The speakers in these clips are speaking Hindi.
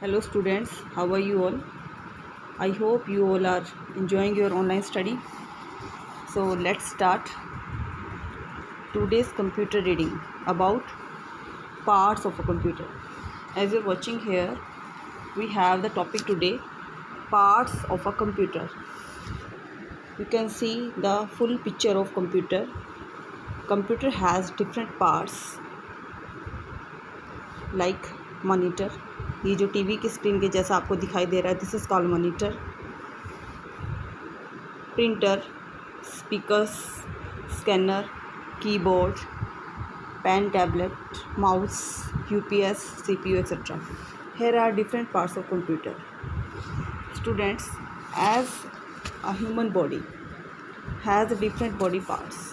Hello students, how are you all? I hope you all are enjoying your online study. So let's start today's computer reading about parts of a computer. As you're watching here, we have the topic today, parts of a computer. You can see the full picture of computer. Computer has different parts like monitor. ये जो टीवी की स्क्रीन के जैसा आपको दिखाई दे रहा है, this is called monitor. Printer, speakers, scanner, keyboard, pen, tablet, mouse, UPS, CPU, etc. Here are different parts of computer. Students, as a human body has different body parts.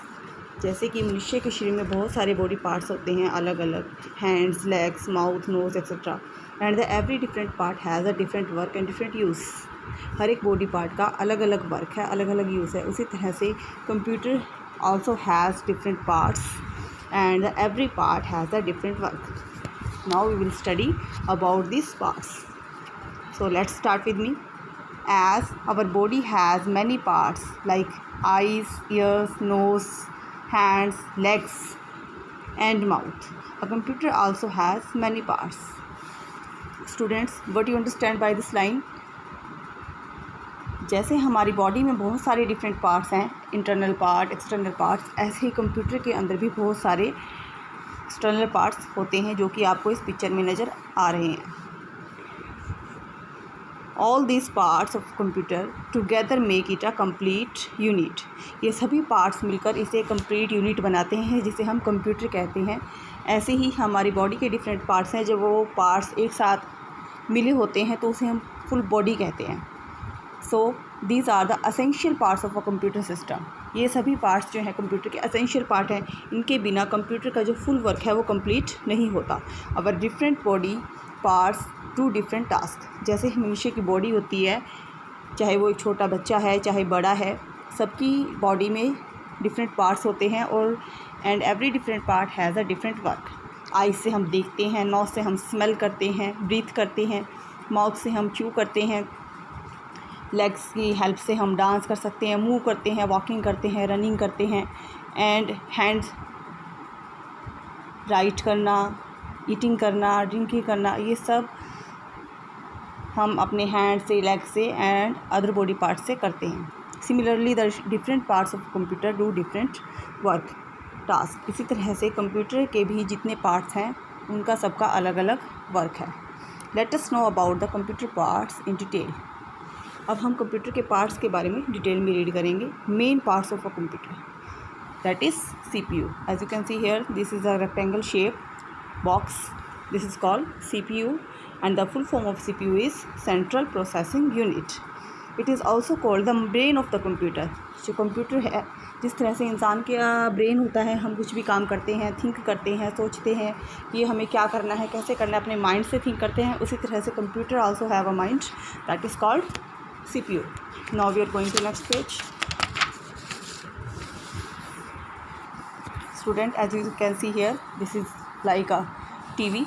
जैसे कि मनुष्य के शरीर में बहुत सारे बॉडी पार्ट्स होते हैं अलग अलग, hands, legs, mouth, nose, etcetera. And the every different part has a different work and different use. हर एक बॉडी पार्ट का अलग अलग वर्क है, अलग अलग यूज़ है. उसी तरह से computer also has different parts and every part has a different work. Now we will study about this parts. So let's start with me. As our body has many parts like eyes, ears, nose, hands, legs and mouth, a computer also has many parts. Students, what do you understand by this line? जैसे हमारी बॉडी में बहुत सारे डिफरेंट पार्ट्स हैं, इंटरनल पार्ट, एक्सटर्नल पार्ट्स, ऐसे ही कंप्यूटर के अंदर भी बहुत सारे एक्सटर्नल पार्ट्स होते हैं जो कि आपको इस पिक्चर में नज़र आ रहे हैं. All these parts of computer together make it a complete unit. ये सभी पार्ट्स मिलकर इसे कंप्लीट यूनिट बनाते हैं जिसे हम कंप्यूटर कहते हैं. ऐसे ही हमारी बॉडी के डिफरेंट पार्ट्स हैं, जब वो पार्ट्स एक साथ मिले होते हैं तो उसे हम फुल बॉडी कहते हैं. So these are the essential parts of a computer system. ये सभी पार्ट्स जो हैं कंप्यूटर के असेंशियल पार्ट हैं. इनके बिना कंप्यूटर का जो फुल वर्क है वो कंप्लीट नहीं होता. Our different body parts to different task. जैसे मनुष्य की बॉडी होती है, चाहे वो एक छोटा बच्चा है चाहे बड़ा है, सबकी बॉडी में डिफरेंट पार्ट्स होते हैं और and every different part has a different work. Eyes से हम देखते हैं, नोज से हम स्मेल करते हैं, ब्रीथ करते हैं, माउथ से हम च्यू करते हैं, लेग्स की हेल्प से हम डांस कर सकते हैं, मूव करते हैं, वॉकिंग करते हैं, रनिंग करते हैं. एंड हैंड्स राइट करना, ईटिंग करना, ड्रिंकिंग करना, ये सब हम अपने हैंड से, लेग से एंड अदर बॉडी पार्ट से करते हैं. Similarly the different parts of computer do different work task. इसी तरह से कंप्यूटर के भी जितने पार्ट्स हैं उनका सबका अलग अलग वर्क है. Let us know about the computer parts in detail. अब हम कंप्यूटर के पार्ट्स के बारे में डिटेल में रीड करेंगे. Main parts of a computer, that is CPU. As you can see here, this is a rectangle shape box. This is called CPU and the full form of CPU is Central Processing Unit. It is also called the brain of the computer. जो कंप्यूटर है, जिस तरह से इंसान का ब्रेन होता है, हम कुछ भी काम करते हैं, थिंक करते हैं, सोचते हैं कि ये हमें क्या करना है, कैसे करना है, अपने माइंड से थिंक करते हैं. उसी तरह से computer also have a mind, that is called CPU. Now we are going to next page. Student, as you can see here, this is like a TV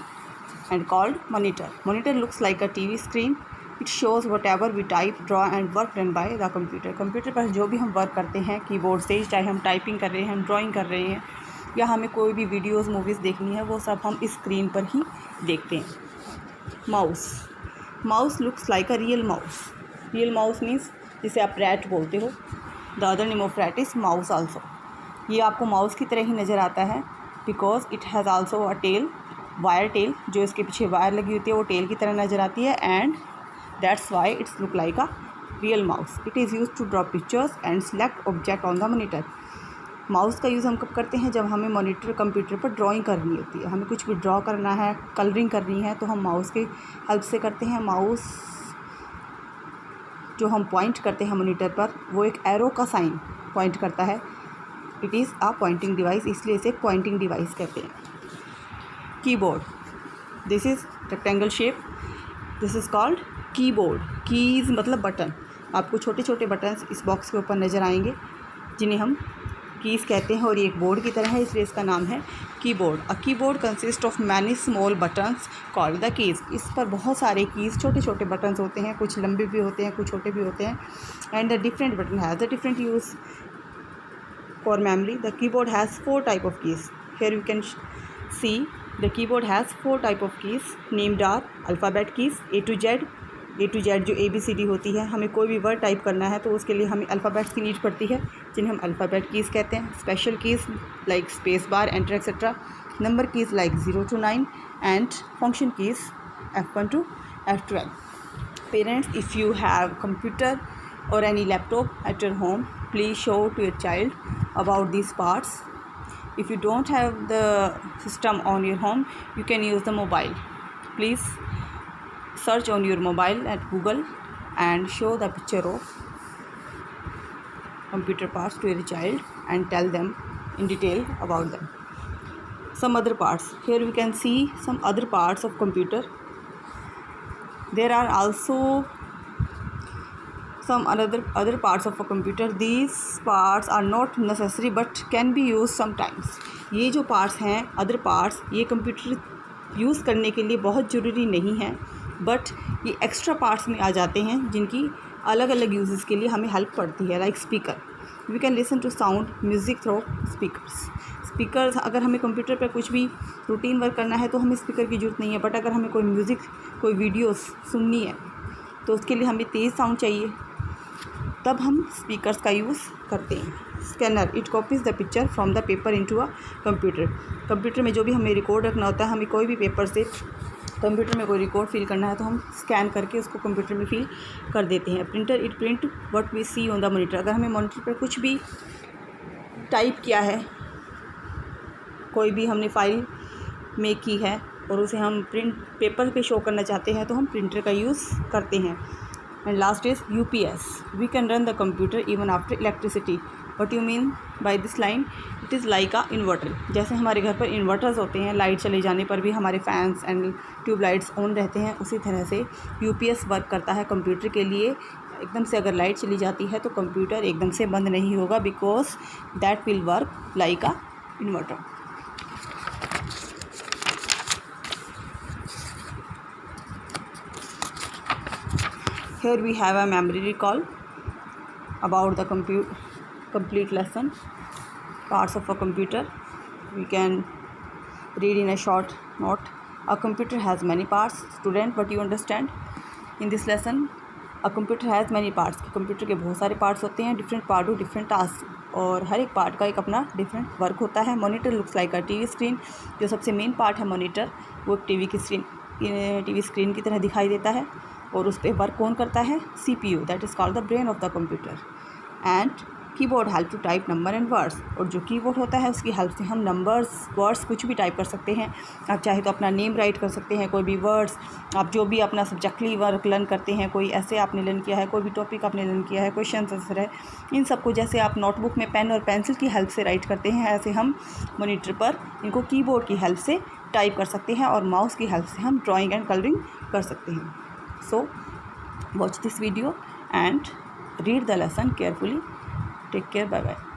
and called monitor. Monitor looks like a TV screen. It shows whatever we type, draw and work done by the computer. Computer पर जो भी हम वर्क करते हैं कीबोर्ड से, चाहे हम टाइपिंग कर रहे हैं, हम ड्राइंग कर रहे हैं या हमें कोई भी वीडियोस, मूवीज़ देखनी है, वो सब हम इस स्क्रीन पर ही देखते हैं. Mouse. Mouse looks like a real mouse. Real mouse means जिसे आप रैट बोलते हो. The other name of rat is mouse also. ये आपको माउस की तरह ही नज़र आता है because it has also a tail, wire tail. जो इसके पीछे वायर लगी होती है वो टेल की तरह नज़र आती है and that's why it's look like a real mouse. It is use to draw pictures and select object on the monitor. Mouse का यूज़ हम कब करते हैं? जब हमें मॉनिटर कंप्यूटर पर ड्राइंग करनी होती है, हमें कुछ भी ड्रॉ करना है, कलरिंग करनी है, तो हम माउस के हेल्प से करते हैं. माउस जो हम पॉइंट करते हैं मॉनिटर पर, वो एक एरो का साइन पॉइंट करता है. It is a pointing device, इसलिए इसे पॉइंटिंग डिवाइस कहते हैं. Keyboard. This is rectangle shape. This is called keyboard. Keys मतलब बटन. आपको छोटे छोटे बटन्स इस बॉक्स के ऊपर नज़र आएंगे जिन्हें हम कीज़ कहते हैं और ये एक बोर्ड की तरह है, इसलिए इसका नाम है keyboard. A keyboard consist of many small buttons called the keys. इस पर बहुत सारे कीज़, छोटे छोटे बटन्स होते हैं, कुछ लंबे भी होते हैं, कुछ छोटे भी होते हैं। And the different button has the different use for memory. The keyboard has 4 type of keys. Here you can see the keyboard has 4 type of keys named are alphabet keys A to Z जो ABCD होती है। हमें कोई भी वर्ड टाइप करना है तो उसके लिए हमें अल्फ़ाबेट्स की नीड पड़ती है, जिन्हें हम अल्फ़ाबेट कीज़ कहते हैं। Special keys like space bar, enter etcetera. Number keys like 0 to 9 and function keys F1 to F12. Parents, if you have computer or any laptop at your home, please show to your child about these parts. If you don't have the system on your home, you can use the mobile. Please search on your mobile at Google and show the picture of computer parts to your child and tell them in detail about them. Some other parts. Here we can see some other parts of computer. There are also some other parts of a computer. These parts are not necessary but can be used sometimes. ये जो parts हैं, other parts, ये कंप्यूटर यूज़ करने के लिए बहुत ज़रूरी नहीं है, बट ये एक्स्ट्रा पार्ट्स में आ जाते हैं जिनकी अलग अलग यूजेस के लिए हमें हेल्प पड़ती है। Like speaker, we can listen to sound music through speakers. अगर हमें कंप्यूटर पर कुछ भी रूटीन वर्क करना है तो हमें स्पीकर की ज़रूरत नहीं है, बट अगर हमें कोई म्यूज़िक, कोई वीडियोस सुननी है तो उसके लिए हमें तेज़ साउंड चाहिए, तब हम स्पीकर्स का यूज़ करते हैं। Scanner, it copies the picture from the paper into a computer. Computer में जो भी हमें रिकॉर्ड रखना होता है, हमें कोई भी पेपर से कंप्यूटर में कोई रिकॉर्ड फिल करना है तो हम स्कैन करके उसको कंप्यूटर में फिल कर देते हैं। Printer, it print what we see on the monitor. अगर हमें मॉनिटर पर कुछ भी टाइप किया है, कोई भी हमने फाइल मेक की है और उसे हम प्रिंट पेपर पे शो करना चाहते हैं तो हम प्रिंटर का यूज़ करते हैं। And last is UPS, we can run the computer even after electricity. What you mean by this line? It is like a inverter. जैसे हमारे घर पर इन्वर्टर्स होते हैं, लाइट चले जाने पर भी हमारे फैंस एंड ट्यूबलाइट्स ऑन रहते हैं, उसी तरह से UPS वर्क करता है कंप्यूटर के लिए। एकदम से अगर लाइट चली जाती है तो कंप्यूटर एकदम से बंद नहीं होगा, because that will work like a inverter. Here we have a memory recall about the complete lesson, parts of a computer. We can read in a short note. A computer has many parts. Student, what you understand in this lesson? A computer has many parts. Computer के बहुत सारे पार्ट्स होते हैं, different part two different task, और हर एक पार्ट का एक अपना डिफरेंट वर्क होता है। मॉनिटर लुक्स लाइक अ TV स्क्रीन। जो सबसे मेन पार्ट है मॉनिटर, वो TV स्क्रीन की तरह दिखाई देता है, और उस पर वर्क कौन करता है? CPU, that is called the brain of the computer. And keyboard help to type number and words, और जो कीबोर्ड होता है उसकी हेल्प से हम नंबर्स, वर्ड्स कुछ भी टाइप कर सकते हैं। आप चाहे तो अपना नेम राइट कर सकते हैं, कोई भी वर्ड्स, आप जो भी अपना सब्जेक्टली वर्क लर्न करते हैं, कोई ऐसे आपने लर्न किया है, कोई भी टॉपिक आपने लर्न किया है, क्वेश्चन आंसर है, इन सबको जैसे आप नोटबुक में पेन और पेंसिल की हेल्प से राइट करते हैं, ऐसे हम मॉनिटर पर इनको कीबोर्ड की हेल्प से टाइप कर सकते हैं, और माउस की हेल्प से हम ड्राइंग एंड कलरिंग कर सकते हैं। सो watch this video and read the lesson carefully. Take care. Bye bye.